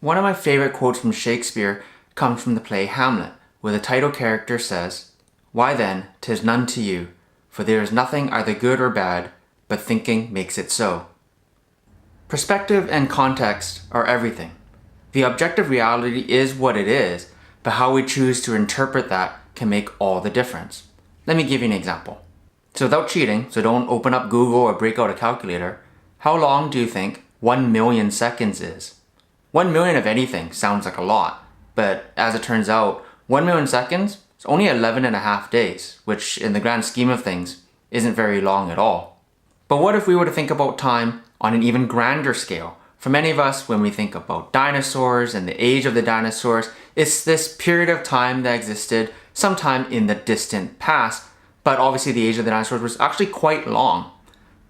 One of my favorite quotes from Shakespeare comes from the play Hamlet, where the title character says, "Why then, 'tis none to you, for there is nothing either good or bad, but thinking makes it so." Perspective and context are everything. The objective reality is what it is, but how we choose to interpret that can make all the difference. Let me give you an example. So without cheating, so don't open up Google or break out a calculator, how long do you think 1 million seconds is? 1 million of anything sounds like a lot, but as it turns out, 1 million seconds is only 11 and a half days, which in the grand scheme of things isn't very long at all. But what if we were to think about time on an even grander scale? For many of us, when we think about dinosaurs and the age of the dinosaurs, it's this period of time that existed sometime in the distant past, but obviously the age of the dinosaurs was actually quite long.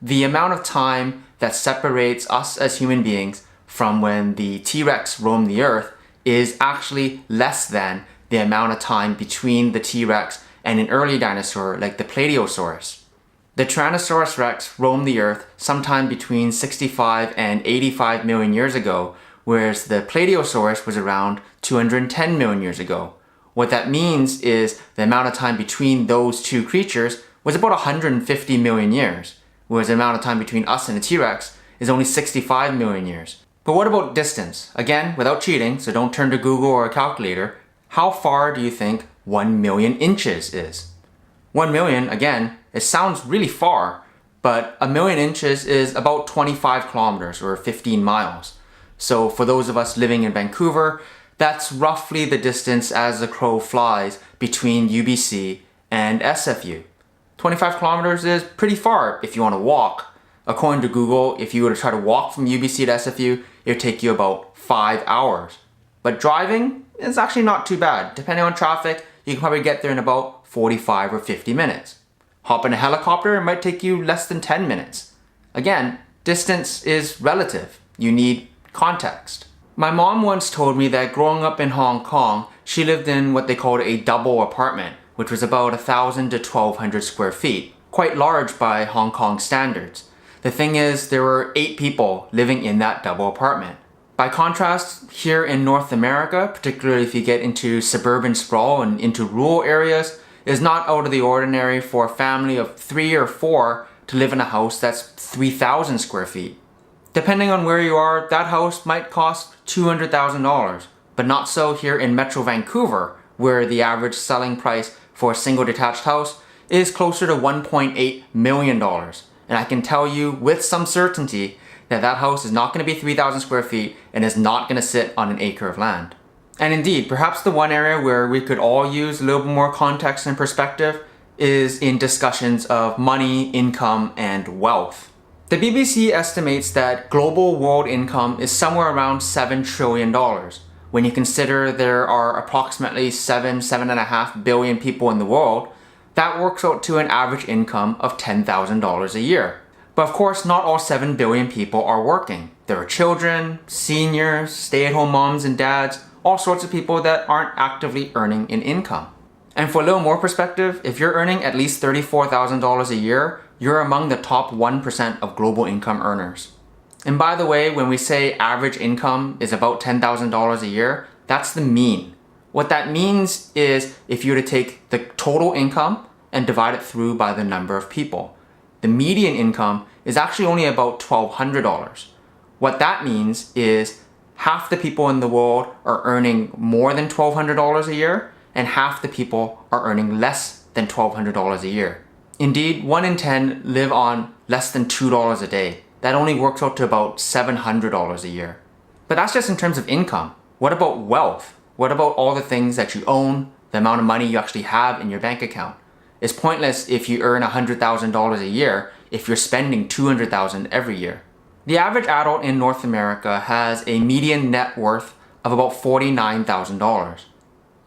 The amount of time that separates us as human beings from when the T-Rex roamed the earth is actually less than the amount of time between the T-Rex and an early dinosaur like the Plateosaurus. The Tyrannosaurus rex roamed the earth sometime between 65 and 85 million years ago, whereas the Plateosaurus was around 210 million years ago. What that means is the amount of time between those two creatures was about 150 million years, whereas the amount of time between us and the T-Rex is only 65 million years. But what about distance? Again, without cheating, so don't turn to Google or a calculator. How far do you think 1 million inches is? 1 million, again, it sounds really far, but a million inches is about 25 kilometers or 15 miles. So for those of us living in Vancouver, that's roughly the distance as the crow flies between UBC and SFU. 25 kilometers is pretty far if you want to walk. According to Google, if you were to try to walk from UBC to SFU, it would take you about 5 hours. But driving is actually not too bad. Depending on traffic, you can probably get there in about 45 or 50 minutes. Hop in a helicopter, it might take you less than 10 minutes. Again, distance is relative. You need context. My mom once told me that growing up in Hong Kong, she lived in what they called a double apartment, which was about 1,000 to 1,200 square feet. Quite large by Hong Kong standards. The thing is, there were 8 people living in that double apartment. By contrast, here in North America, particularly if you get into suburban sprawl and into rural areas, it is not out of the ordinary for a family of 3 or 4 to live in a house that's 3,000 square feet. Depending on where you are, that house might cost $200,000, but not so here in Metro Vancouver, where the average selling price for a single detached house is closer to $1.8 million. And I can tell you with some certainty that that house is not going to be 3,000 square feet and is not going to sit on an acre of land. And indeed, perhaps the one area where we could all use a little bit more context and perspective is in discussions of money, income, and wealth. The BBC estimates that global world income is somewhere around $7 trillion. When you consider there are approximately 7.5 billion people in the world, that works out to an average income of $10,000 a year. But of course, not all 7 billion people are working. There are children, seniors, stay-at-home moms and dads, all sorts of people that aren't actively earning an income. And for a little more perspective, if you're earning at least $34,000 a year, you're among the top 1% of global income earners. And by the way, when we say average income is about $10,000 a year, that's the mean. What that means is if you were to take the total income and divide it through by the number of people. The median income is actually only about $1,200. What that means is half the people in the world are earning more than $1,200 a year, and half the people are earning less than $1,200 a year. Indeed, 1 in 10 live on less than $2 a day. That only works out to about $700 a year. But that's just in terms of income. What about wealth? What about all the things that you own, the amount of money you actually have in your bank account? It's pointless if you earn $100,000 a year if you're spending $200,000 every year. The average adult in North America has a median net worth of about $49,000.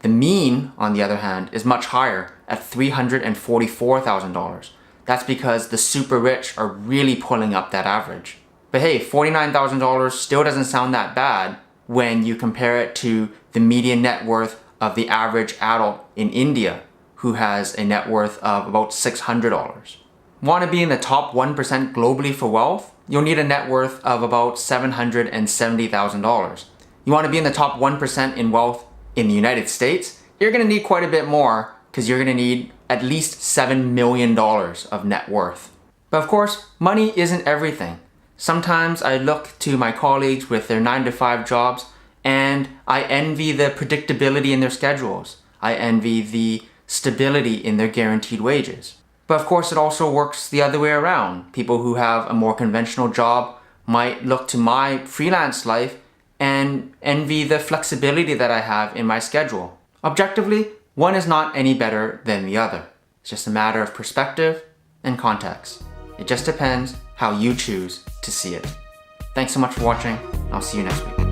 The mean, on the other hand, is much higher at $344,000. That's because the super rich are really pulling up that average. But hey, $49,000 still doesn't sound that bad when you compare it to the median net worth of the average adult in India, who has a net worth of about $600. Want to be in the top 1% globally for wealth? You'll need a net worth of about $770,000. You want to be in the top 1% in wealth in the United States? You're going to need quite a bit more because you're going to need at least $7 million of net worth. But of course, money isn't everything. Sometimes I look to my colleagues with their 9-to-5 jobs and I envy the predictability in their schedules. I envy the stability in their guaranteed wages. But of course, it also works the other way around. People who have a more conventional job might look to my freelance life and envy the flexibility that I have in my schedule. Objectively, one is not any better than the other. It's just a matter of perspective and context. It just depends how you choose to see it. Thanks so much for watching. I'll see you next week.